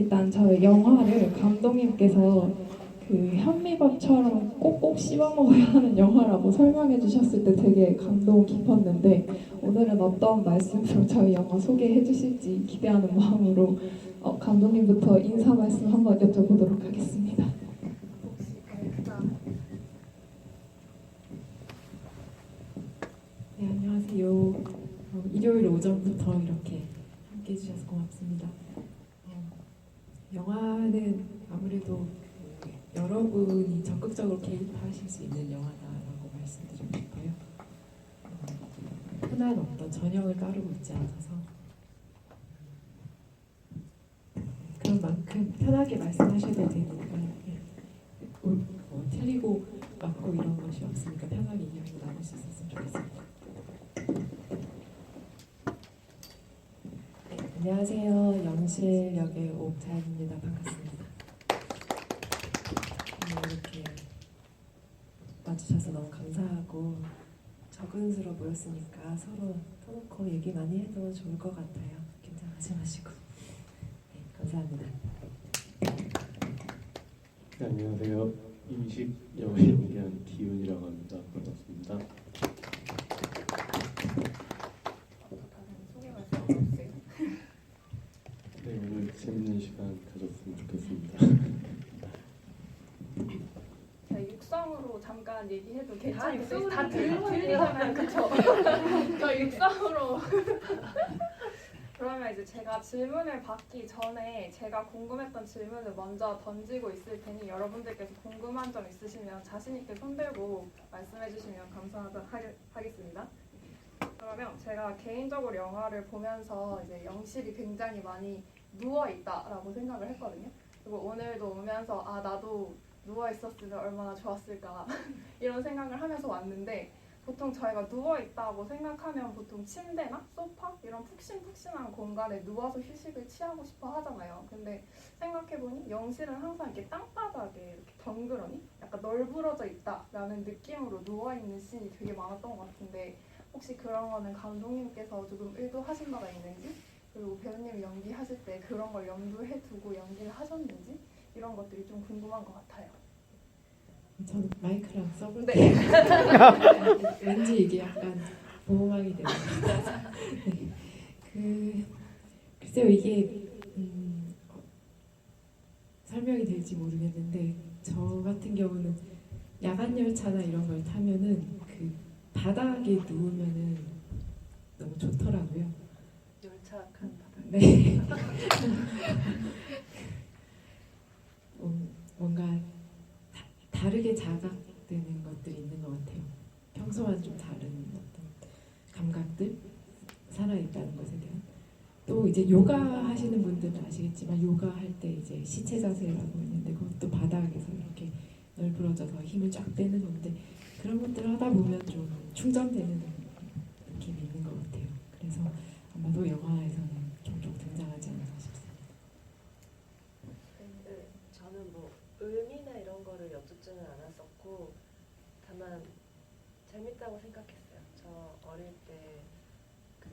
일단 저희 영화를 감독님께서 그 현미밥처럼 꼭꼭 씹어 먹어야 하는 영화라고 설명해 주셨을 때 되게 감동 깊었는데 오늘은 어떤 말씀으로 저희 영화 소개해 주실지 기대하는 마음으로 감독님부터 인사 말씀 한번 여쭤보도록 하겠습니다. 네, 안녕하세요. 일요일 오전부터 이렇게 함께 해주셔서 고맙습니다. 영화는 아무래도 여러분이 적극적으로 개입하실 수 있는 영화다라고 말씀드리고 싶어요. 흔한 어떤 전형을 따르고 있지 않아서 그런 만큼 편하게 말씀하셔도 되니까 틀리고 맞고 이런 것이 없으니까 편하게 이야기 나눌 수 있었으면 좋겠습니다. 네, 안녕하세요. 영실 역의 옥자입니다. 반갑습니다. 이렇게 와주셔서 너무 감사하고 적은스러 보였으니까 서로 터놓고 얘기 많이 해도 좋을 것 같아요. 긴장하지 마시고. 네, 감사합니다. 네, 안녕하세요. 임식 역을 연기한 기훈이라고 합니다. 반갑습니다. 네, 오늘 재밌는 시간 가졌으면 좋겠습니다. 제가 육성으로 잠깐 얘기해도 괜찮으세요? 다 들리잖아요, 그쵸? 저 육성으로 그러면 이제 제가 질문을 받기 전에 제가 궁금했던 질문을 먼저 던지고 있을 테니 여러분들께서 궁금한 점 있으시면 자신 있게 손들고 말씀해 주시면 감사하겠습니다. 그러면 제가 개인적으로 영화를 보면서 이제 영실이 굉장히 많이 누워 있다라고 생각을 했거든요. 그리고 오늘도 오면서 나도 누워 있었으면 얼마나 좋았을까 이런 생각을 하면서 왔는데 보통 저희가 누워 있다고 생각하면 보통 침대나 소파 이런 푹신푹신한 공간에 누워서 휴식을 취하고 싶어 하잖아요. 근데 생각해보니 영실은 항상 이렇게 땅바닥에 이렇게 덩그러니 약간 널브러져 있다라는 느낌으로 누워 있는 씬이 되게 많았던 것 같은데 혹시 그런 거는 감독님께서 조금 의도하신 바가 있는지 그리고 배우님이 연기하실 때 그런 걸 염두에 두고 연기를 하셨는지 이런 것들이 좀 궁금한 것 같아요. 저는 마이크랑 써볼게요. 네. 왠지 이게 약간 보호막이 되는 네. 글쎄요 이게 설명이 될지 모르겠는데 저 같은 경우는 야간 열차나 이런 걸 타면은 그 바닥에 누우면은 너무 좋더라고요. 열차한 바닥. 네. 뭔가 다르게 자각되는 것들이 있는 것 같아요. 평소와는 좀 다른 어떤 감각들 살아있다는 것에 대한. 또 이제 요가 하시는 분들은 아시겠지만 요가 할 때 이제 시체 자세라고 있는데 그것도 바닥에서 이렇게 널브러져서 힘을 쫙 빼는 건데 그런 것들을 하다 보면 좀 충전되는 느낌이 있는 것 같아요. 그래서 아마도 영화에서는 종종 등장하지 않나 싶습니다. 저는 뭐 의미나 이런 거를 여쭙지는 않았었고 다만 재밌다고 생각했어요. 저 어릴 때 그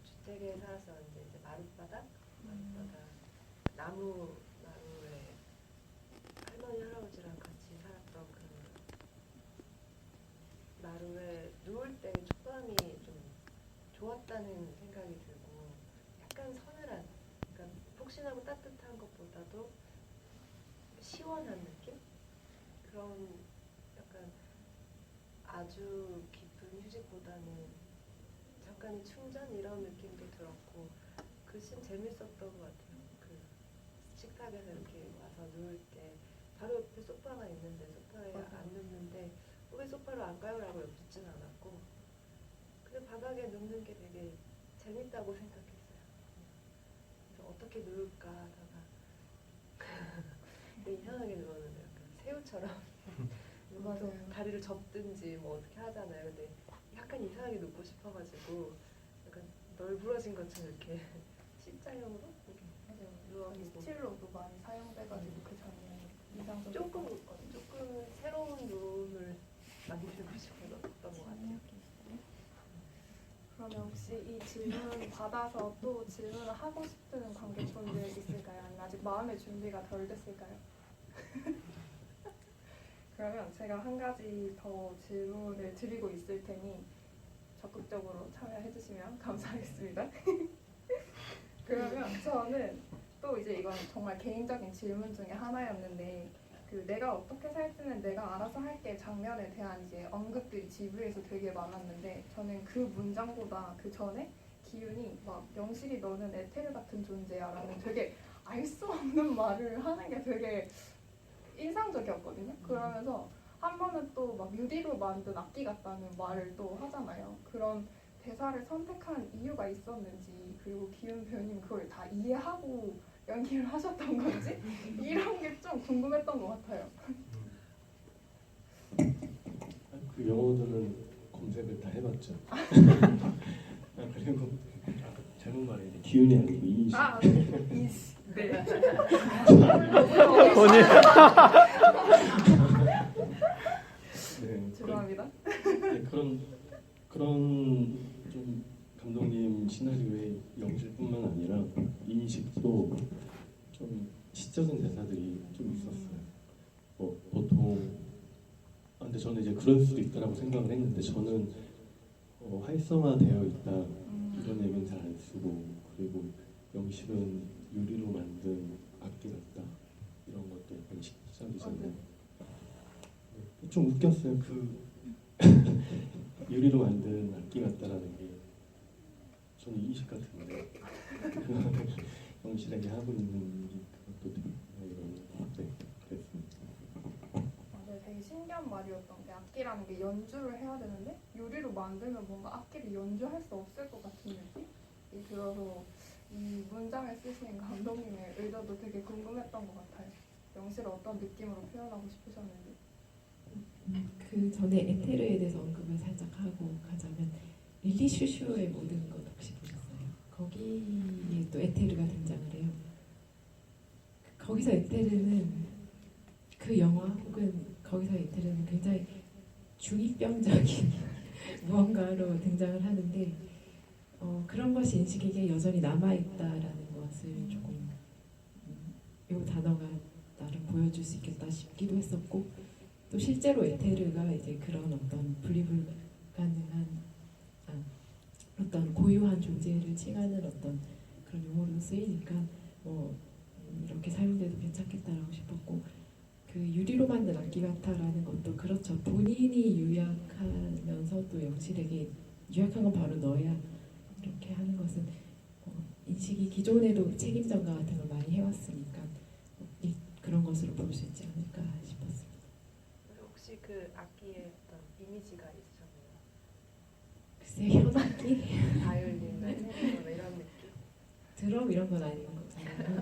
주택에 살았었는데 이제 마룻바닥 나루에 할머니 할아버지랑 같이 살았던 그 나루에 누울 때 촉감이 좀 좋았다는 생각이 들고 약간 서늘한 그러니까 폭신하고 따뜻한 것보다도 시원한 느낌? 그런 약간 아주 깊은 휴식보다는 잠깐의 충전 이런 느낌도 들었고 그 씬 재밌었던 것 같아요. 그 식탁에서 이렇게 와서 누울 때 바로 옆에 소파가 있는데 소파에 안 눕는데 왜 소파로 안 가요? 라고 여쭙진 않았고 근데 바닥에 눕는 게 되게 재밌다고 생각했어요. 그래서 어떻게 누울까 하다가 이상하게 누웠는데 약간 새우처럼 누워서 다리를 접든지 뭐 어떻게 하잖아요. 근데 약간 이상하게 눕고 싶어가지고 약간 널브러진 것처럼 이렇게 C자형으로 이렇게 누워있고 스틸로도 많이 사용돼가지고 그 장면이 인상적이었거든요. 조금 새로운 누움을 만들고 싶었던 것 같아요. 그러면 혹시 이 질문 받아서 또 질문을 하고 싶은 관객분들 있을까요? 아니면 아직 마음의 준비가 덜 됐을까요? 그러면 제가 한 가지 더 질문을 드리고 있을 테니 적극적으로 참여해 주시면 감사하겠습니다. 그러면 저는 또 이제 이건 정말 개인적인 질문 중에 하나였는데 그 내가 어떻게 살지는 내가 알아서 할게 장면에 대한 이제 언급들이 지브에서 되게 많았는데 저는 그 문장보다 그 전에 기윤이 막 영실이 너는 에테르 같은 존재야라는 되게 알 수 없는 말을 하는 게 되게 인상적이었거든요. 그러면서 한 번은 또 막 유리로 만든 악기 같다는 말을 또 하잖아요. 그런 대사를 선택한 이유가 있었는지 그리고 기윤 배우님 그걸 다 이해하고 연기를 하셨던 건지 이런 게 좀 궁금했던 것 같아요. 그 영어들은 검색을 다 해봤죠. 그리고 잘못 말했는데 기운이 아니고 인식. 아, 네. 네. 네, 죄송합니다. 네, 그런 좀 감독님 시나리오의 영실뿐만 아니라 인식도 좀 시적인 대사들이 좀 있었어요. 뭐 보통 근데 저는 이제 그럴 수도 있다라고 생각을 했는데 저는 활성화되어 있다 이런 얘기는 잘 안 쓰고 그리고 영실은 유리로 만든 악기 같다 이런 것도 약간 시적이잖아요. 네, 좀 웃겼어요. 그 유리로 만든 악기 같다라는 게 저는 인식 같은데 영실에게 하고 있는 그것도 되게 이런 네 그랬습니다. 맞아요. 되게 신기한 말이었던 게 악기라는 게 연주를 해야 되는데 유리로 만들면 뭔가 악기를 연주할 수 없을 것 같은 느낌이 들어서 이 문장을 쓰신 감독님의 의도도 되게 궁금했던 것 같아요. 영실을 어떤 느낌으로 표현하고 싶으셨는지. 그 전에 에테르에 대해서 언급을 살짝 하고 가자면 릴리 슈슈의 모든 것 혹시 보셨어요? 거기에 또 에테르가 등장을 해요. 거기서 에테르는 그 영화 혹은 거기서 에테르는 굉장히 중이병적인 무언가로 등장을 하는데 그런 것이 인식에게 여전히 남아있다라는 것을 조금 이 단어가 나름 보여줄 수 있겠다 싶기도 했었고 또 실제로 에테르가 이제 그런 어떤 분리불가능한 어떤 고유한 존재를 칭하는 어떤 그런 용어로 쓰이니까 이렇게 사용돼도 괜찮겠다라고 싶었고 그 유리로 만든 악기 같아라는 것도 그렇죠. 본인이 유약하면서 또 영실에게 유약한 건 바로 너야 이렇게 하는 것은 인식이 기존에도 책임전가 같은 걸 많이 해왔으니까 그런 것으로 볼 수 있지 않을까 싶었습니다. 혹시 그 악기의 어떤 이미지가 있으셨나요? 글쎄 현악기? 바이올린이나 첼로나 이런 느낌? 드럼 이런 건 아닌 거잖아요.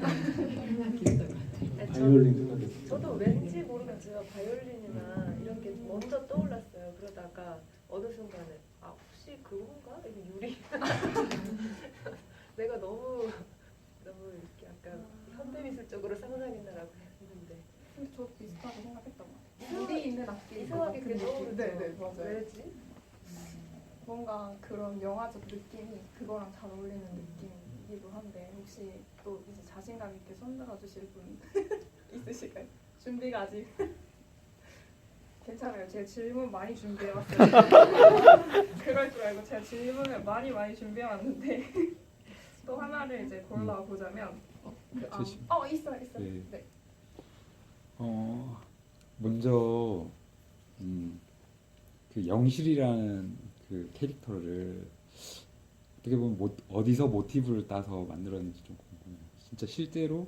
현악기였던 것 같아요. 바이올린 생각했어요. 저도 왠지 모르겠어요. 바이올린이나 이런 게 먼저 떠올랐어요. 그러다가 어느 순간에 혹시 그건가? 이거 유리. 내가 너무 이렇게 약간 현대미술적으로 상상했나라고 했는데 근데 저 비슷하게 생각했던 것 같아요. 유리 있는 악기 이상하게 그게 떠오르죠. 네네 맞아요. 왜지? 뭔가 그런 영화적 느낌이 그거랑 잘 어울리는 느낌이기도 한데 혹시 또 이제 자신감 있게 손들어 주실 분 있으실까요? 준비가 아직 괜찮아요. 제가 질문 많이 준비해 왔어요. 그럴 줄 알고 제가 질문을 많이 준비해 왔는데 또 하나를 이제 골라 보자면 있어요. 네. 네. 먼저 그 영실이라는 그 캐릭터를 어떻게 보면 어디서 모티브를 따서 만들었는지 좀 궁금해요. 진짜 실제로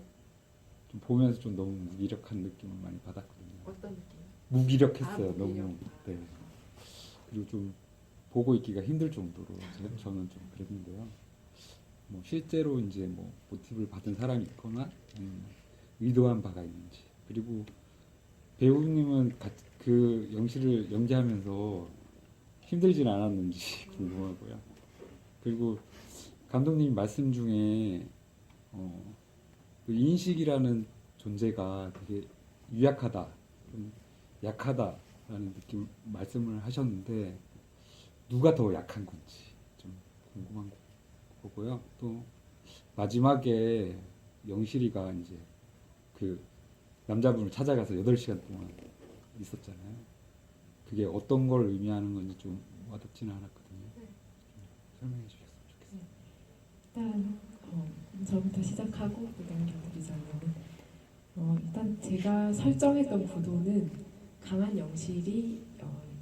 좀 보면서 좀 너무 무기력한 느낌을 많이 받았거든요. 어떤 느낌? 무기력했어요. 무기력. 너무. 네. 그리고 좀 보고 있기가 힘들 정도로 저는 좀 그랬는데요. 뭐 실제로 이제 뭐 모티브를 받은 사람이 있거나 의도한 바가 있는지, 그리고 배우님은 그 영실을 연기하면서 힘들진 않았는지 궁금하고요. 그리고 감독님 말씀 중에 그 인식이라는 존재가 되게 유약하다, 좀 약하다라는 느낌 말씀을 하셨는데 누가 더 약한 건지 좀 궁금한 거고요. 또 마지막에 영실이가 이제 그 남자분을 찾아가서 8시간 동안 있었잖아요. 그게 어떤 걸 의미하는 건지 좀 와닿지는 않았거든요. 좀 설명해 주셨으면 좋겠어요. 일단 저부터 시작하고 남겨드리자면 일단 제가 설정했던 구도는 강한 영실이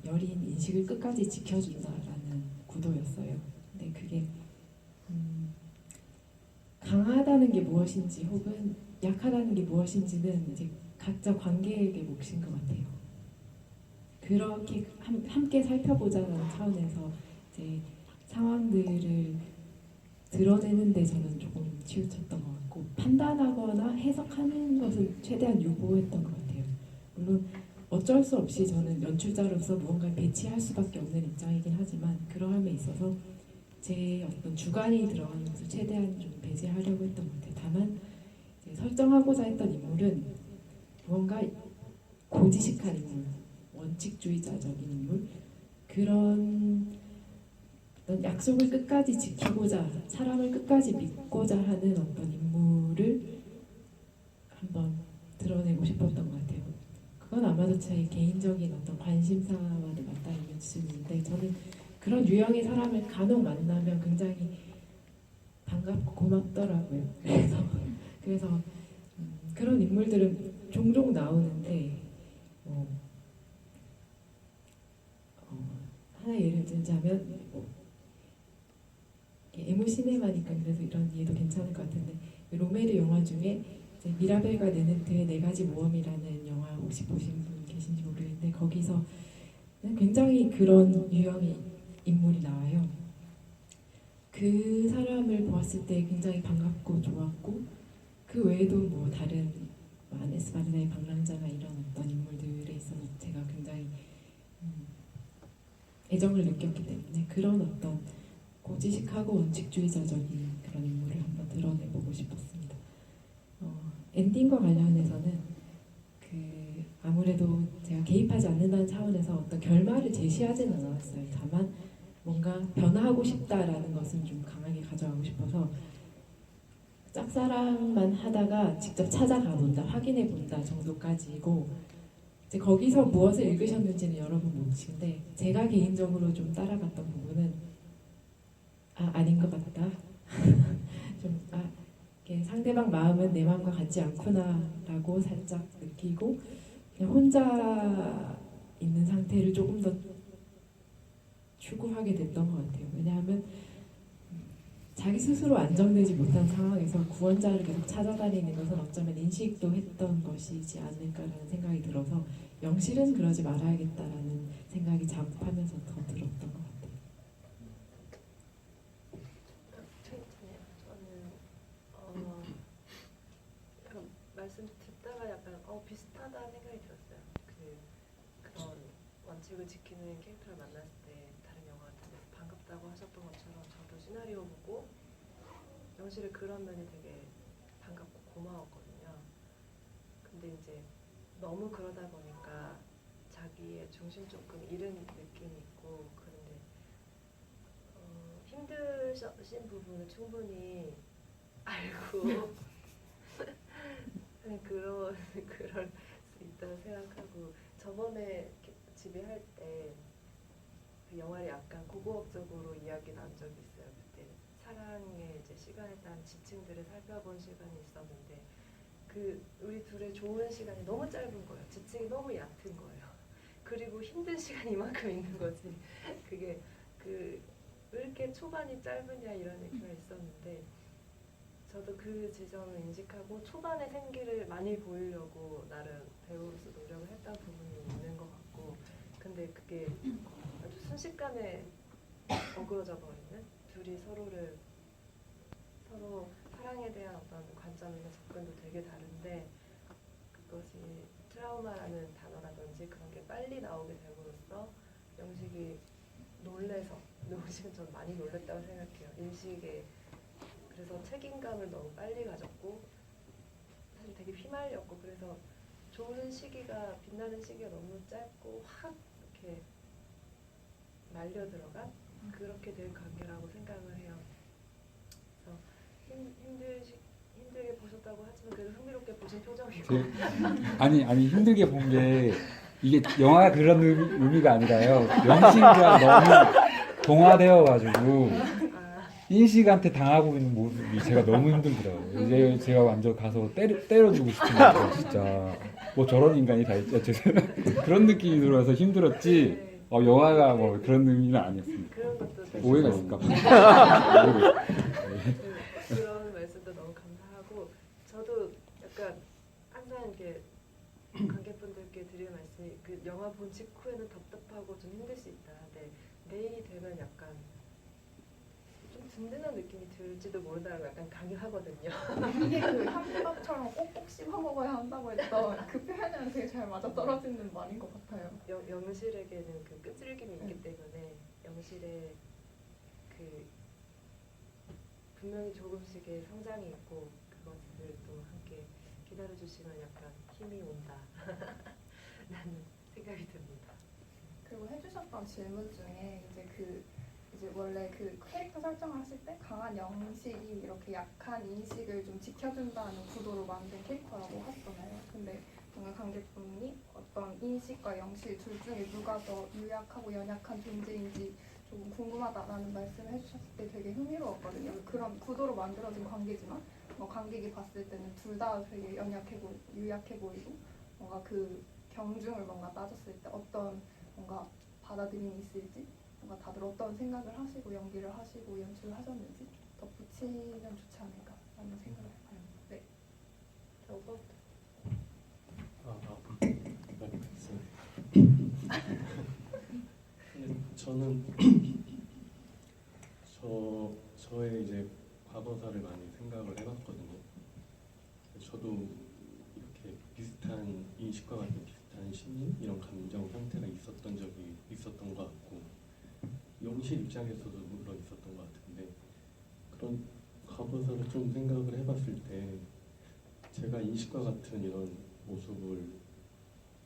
여린 인식을 끝까지 지켜준다라는 구도였어요. 근데 그게 강하다는 게 무엇인지 혹은 약하다는 게 무엇인지는 이제 각자 관계에게 몫인 것 같아요. 그렇게 함께 살펴보자는 차원에서 이제 상황들을 드러내는데 저는 조금 치우쳤던 것 같고 판단하거나 해석하는 것은 최대한 유보했던 것 같아요. 물론 어쩔 수 없이 저는 연출자로서 무언가를 배치할 수밖에 없는 입장이긴 하지만 그러함에 있어서 제 어떤 주관이 들어가는 것을 최대한 좀 배제하려고 했던 것 같아요. 다만 이제 설정하고자 했던 인물은 무언가 고지식한 인물, 원칙주의자적인 인물, 그런 어떤 약속을 끝까지 지키고자 사람을 끝까지 믿고자 하는 어떤 인물을 한번 드러내고 싶었던 것 같아요. 그건 아마도 제 개인적인 어떤 관심사와도 맞닿는 수준인데 저는 그런 유형의 사람을 간혹 만나면 굉장히 반갑고 고맙더라고요. 그래서 그런 인물들은 종종 나오는데 하나 예를 들자면 에모 시네마니까 그래서 이런 예도 괜찮을 것 같은데 로메르 영화 중에 이제 미라벨과 네네트의 4가지 모험이라는 영화 혹시 보신 분 계신지 모르겠는데 거기서 굉장히 그런 유형의 인물이 나와요. 그 사람을 보았을 때 굉장히 반갑고 좋았고 그 외에도 뭐 다른 아네스 바르나의 방랑자나 이런 어떤 인물들에 있어서 제가 굉장히 애정을 느꼈기 때문에 그런 어떤 고지식하고 원칙주의자적인 그런 인물을 한번 드러내보고 싶었습니다. 엔딩과 관련해서는 그 아무래도 제가 개입하지 않는다는 차원에서 어떤 결말을 제시하지는 않았어요. 다만 뭔가 변화하고 싶다라는 것은 좀 강하게 가져가고 싶어서 짝사랑만 하다가 직접 찾아가 본다, 확인해 본다 정도까지고 이제 거기서 무엇을 읽으셨는지는 여러분 몫인데 제가 개인적으로 좀 따라갔던 부분은 아닌 것 같다. 이렇게 상대방 마음은 내 마음과 같지 않구나라고 살짝 느끼고 그냥 혼자 있는 상태를 조금 더 추구하게 됐던 것 같아요. 왜냐하면 자기 스스로 안정되지 못한 상황에서 구원자를 계속 찾아다니는 것은 어쩌면 인식도 했던 것이지 않을까라는 생각이 들어서 영실은 그러지 말아야겠다라는 생각이 작업하면서 더 들었던 것 같아요. 저는 약간 말씀 듣다가 약간 비슷하다 생각이 들었어요. 그런 원칙을 지키는 캐릭터를 만났을 때 다른 영화 같은 데서 반갑다고 하셨던 것처럼 저도 시나리오 보고 영실의 그런 면이 되게 반갑고 고마웠거든요. 근데 이제 너무 그러다 보니까 자기의 중심 조금 잃은 느낌이 있고 그런데 힘드신 부분을 충분히 알고 그럴 수 있다고 생각하고 저번에 집에 할 때 그 영화를 약간 고고학적으로 이야기 나눈 적이 있어요. 그때 사랑의 이제 시간에 대한 지층들을 살펴본 시간이 있었는데 우리 둘의 좋은 시간이 너무 짧은 거예요. 지층이 너무 얕은 거예요. 그리고 힘든 시간이 이만큼 있는 거지. 그게 왜 이렇게 초반이 짧으냐 이런 얘기가 있었는데 저도 그 지점을 인식하고 초반에 생기를 많이 보이려고 나름 배우로서 노력을 했던 부분이 있는 것 같고 근데 그게 아주 순식간에 어그러져 버리는 둘이 서로 사랑에 대한 어떤 관점이나 접근도 되게 다른데 그것이 트라우마라는 단어라든지 그런 게 빨리 나오게 됨으로써 영식이 영식은 전 많이 놀랬다고 생각해요. 인식에 그래서 책임감을 너무 빨리 가졌고 사실 되게 휘말렸고 그래서 좋은 시기가 빛나는 시기가 너무 짧고 확 이렇게 말려 들어간 그렇게 될 관계라고 생각을 해요. 그래서 힘들게 보셨다고 하지만 그래도 흥미롭게 보신 표정이고. 아니 힘들게 본 게 이게 영화가 그런 의미가 아니라요. 영식이가 너무 동화되어가지고 아, 인식한테 당하고 있는 모습이 제가 너무 힘들더라고요. 이제 제가 완전 가서 때려주고 싶은 거예요, 진짜. 뭐 저런 인간이 다 있지, 그런 느낌이 들어서 힘들었지. 네. 영화가 뭐 그런 의미는 아니었습니다. 그런 것도 되게 오해가 있을까 봐. 그런 말씀도 너무 감사하고 저도 약간 항상 이렇게 관객분들께 드리는 말씀이 그 영화 본 직후에는 답답하고 좀 힘들 수 있다. 근데 내일이 되면 약간 좀 든든한 느낌이 들지도 모른다고 약간 강요하거든요. 이게 그 현미밥처럼 꼭꼭 씹어 먹어야 한다고 했던 그 표현이랑 되게 잘 맞아 떨어지는 말인 것 같아요. 영실에게는 그 끈질김이 있기 때문에 영실에 그 분명히 조금씩의 성장이 있고 그것을 또 함께 기다려주시면 약간 힘이 온다 라는 생각이 듭니다. 그리고 해주셨던 질문 중에 이제 원래 그 캐릭터 설정을 하실 때 강한 영식이 이렇게 약한 인식을 좀 지켜준다는 구도로 만든 캐릭터라고 하셨잖아요. 근데 뭔가 관객분이 어떤 인식과 영식 둘 중에 누가 더 유약하고 연약한 존재인지 조금 궁금하다라는 말씀을 해주셨을 때 되게 흥미로웠거든요. 그런 구도로 만들어진 관계지만 관객이 봤을 때는 둘 다 되게 연약해 보이고 유약해 보이고 뭔가 그 경중을 뭔가 따졌을 때 어떤 뭔가 받아들임이 있을지 뭔가 다들 어떤 생각을 하시고 연기를 하시고 연출을 하셨는지 덧붙이면 좋지 않을까라는 생각을 해봐요. 네. 자, 오빠 말했어요. 저는 저의 이제 과거사를 많이 생각을 해봤거든요. 저도 이렇게 비슷한 인식과 같은 비슷한 심리 이런 감정 상태가 있었던 적이 있었던 것 같고 영실 입장에서도 물론 있었던 것 같은데 그런 과거사를 좀 생각을 해봤을 때 제가 인식과 같은 이런 모습을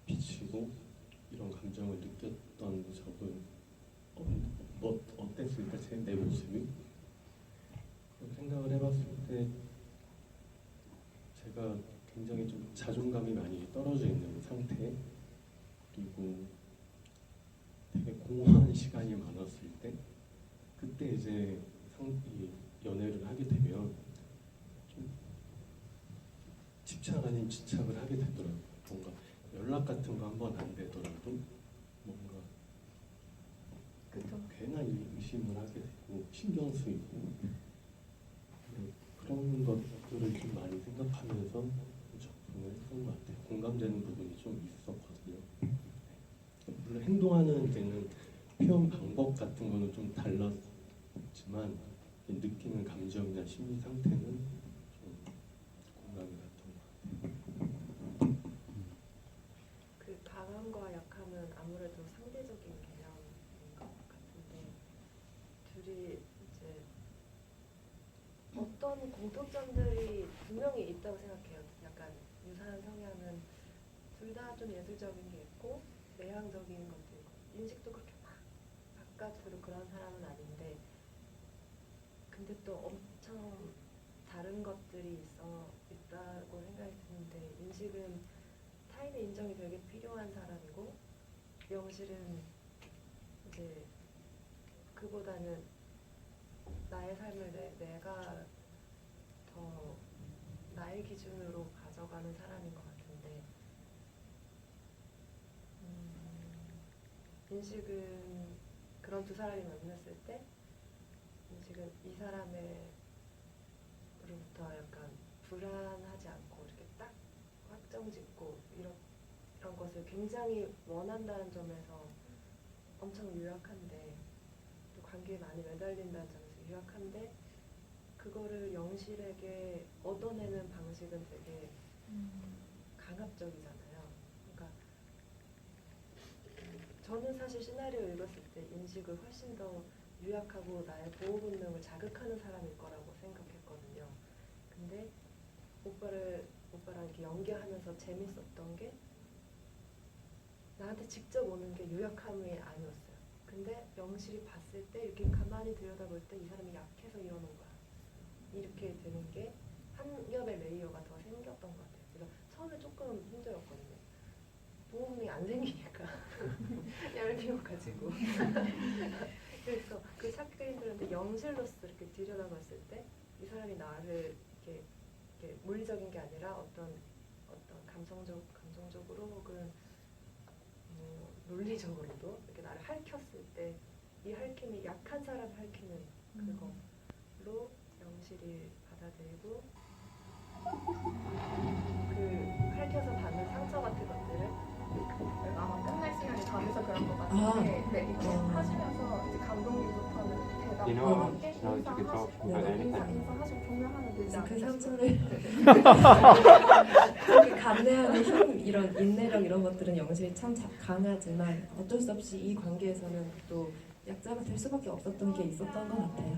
비치고 이런 감정을 느꼈던 적은 어땠을까 내 모습이 생각을 해봤을 때 제가 굉장히 좀 자존감이 많이 떨어져 있는 상태 그리고 되게 공허한 시간이 많았을 때 그때 이제 이 연애를 하게 되면 좀 집착 아닌 집착을 하게 되더라고요. 뭔가 연락 같은 거 한 번 안 되더라도 뭔가 그렇죠. 괜한 의심을 하게 되고 신경 쓰이고 그런 것들을 좀 많이 생각하면서 작품을 했던 것 같아요. 공감되는 부분이 좀 있었거든요. 물론 행동하는 데는 표현 방법 같은 거는 좀 달랐지만 느끼는 감정이나 심리 상태는 좀 공감이 갔던 것 같아요. 그 강함과 약함은 아무래도 상대적인 개념인 것 같은데 둘이 이제 어떤 공통점들이 분명히 있다고 생각해요. 약간 유사한 성향은 둘 다 좀 예술적인 게 있고 내향적인 것도 있고 인식도 그렇게 막 바깥으로 그런 사람은 아닌데 근데 또 엄청 다른 것들이 있다고 생각이 드는데 인식은 타인의 인정이 되게 필요한 사람이고 영실은 이제 그보다는 나의 삶을 내가 더 나의 기준으로 가져가는 사람인 것 같은데 인식은 그런 두 사람이 만났을 때 인식은 이 사람으로부터 약간 불안하지 않고 이렇게 딱 확정짓고 이런 것을 굉장히 원한다는 점에서 엄청 유약한데 또 관계에 많이 매달린다는 점에서 유약한데 그거를 영실에게 얻어내는 방식은 되게 강압적이잖아요. 그러니까 저는 사실 시나리오 읽었을 때 인식을 훨씬 더 유약하고 나의 보호 본능을 자극하는 사람일 거라고 생각했거든요. 근데 오빠랑 이렇게 연기하면서 재밌었던 게 나한테 직접 오는 게 유약함이 아니었어요. 근데 영실이 봤을 때 이렇게 가만히 들여다볼 때 이 사람이 약해서 이러는 거야. 이렇게 되는 게 한 겹의 레이어가 더 생겼던 것 같아요. 그래서 처음에 조금 힘들었거든요. 보호분이 안 생기니까 얄미워 가지고. 그래서 그 샤크린들한테 영실로서 이렇게 들여다봤을 때 이 사람이 나를 이렇게 물리적인 게 아니라 어떤 감정적으로 혹은 논리적으로도 이렇게 나를 핥혔을 때 이 핥힘이 약한 사람을 핥히는 그걸로 영실이 받아들이고 그 핥혀서 받는 상처 같은 것들을 아마 끝날 시간이 다 돼서 그런 것 같은데 네, 이렇게 하시면서 이제 감독님부터는 대답과 함께 인사하시고 종료하면 되지 그 않을까 상처를 그 감내하는 힘, 이런 인내력 이런 것들은 영실이 참 강하지만 어쩔 수 없이 이 관계에서는 또 약자가 될 수밖에 없었던 게 있었던 것 같아요.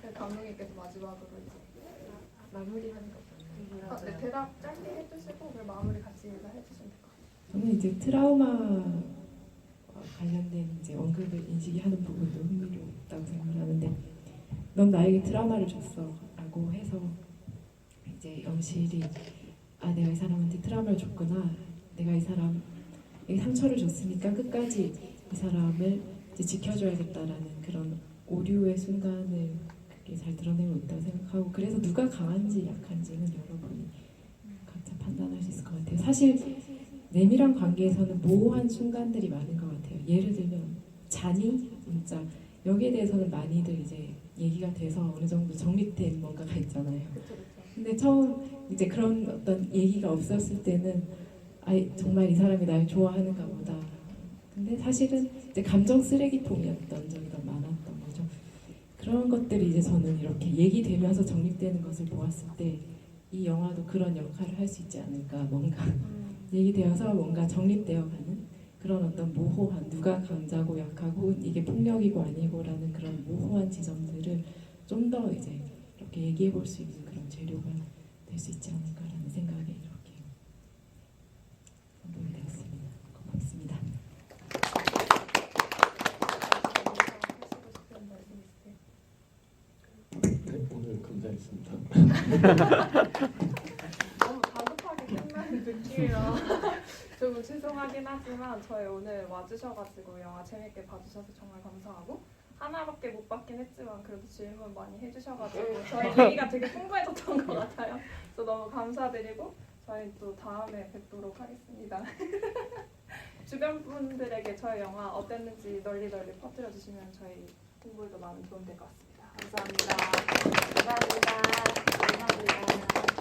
그 감독님께서 마지막으로 이제 마무리하는 거 없나요? 네, 대답 짧게 해주시고 그 마무리 같이 해주시면 될 것 같아요. 저는 이제 트라우마 관련된 이제 언급을 인식이 하는 부분도 흥미롭다고 생각을 하는데, 넌 나에게 트라우마를 줬어라고 해서 이제 영실이 내가 이 사람한테 트라우마를 줬구나, 내가 이 사람에게 상처를 줬으니까 끝까지 이 사람을 이제 지켜줘야겠다라는 그런 오류의 순간을 그게 잘 드러내고 있다고 생각하고, 그래서 누가 강한지 약한지는 여러분이 각자 판단할 수 있을 것 같아요. 사실 내밀한 관계에서는 모호한 순간들이 많은 것 같아요. 예를 들면 잔이 진짜 여기에 대해서는 많이들 이제 얘기가 돼서 어느 정도 정립된 뭔가가 있잖아요. 근데 처음 이제 그런 어떤 얘기가 없었을 때는 정말 이 사람이 날 좋아하는가 보다. 근데 사실은 이제 감정 쓰레기통이었던 적이 더 많았던 거죠. 그런 것들이 이제 저는 이렇게 얘기되면서 정립되는 것을 보았을 때 이 영화도 그런 역할을 할 수 있지 않을까, 뭔가 얘기되어서 뭔가 정립되어가는 그런 어떤 모호한, 누가 강자고 약하고 이게 폭력이고 아니고라는 그런 모호한 지점들을 좀 더 이제 이렇게 얘기해 볼 수 있는 그런 재료가 될 수 있지 않을까라는 생각에 이렇게 선보게 되었습니다. 고맙습니다. 네, 오늘 감사했습니다. 너무 다급하게 끝나는 느낌이라 조금 죄송하긴 하지만 저희 오늘 와주셔가지고 영화 재밌게 봐주셔서 정말 감사하고, 하나밖에 못 받긴 했지만 그래도 질문 많이 해주셔가지고 저희 얘기가 되게 풍부해졌던 것 같아요. 그래서 너무 감사드리고 저희 또 다음에 뵙도록 하겠습니다. 주변 분들에게 저희 영화 어땠는지 널리 퍼뜨려 주시면 저희 홍보에도 많은 도움 될 것 같습니다. 감사합니다. 감사합니다. 감사합니다.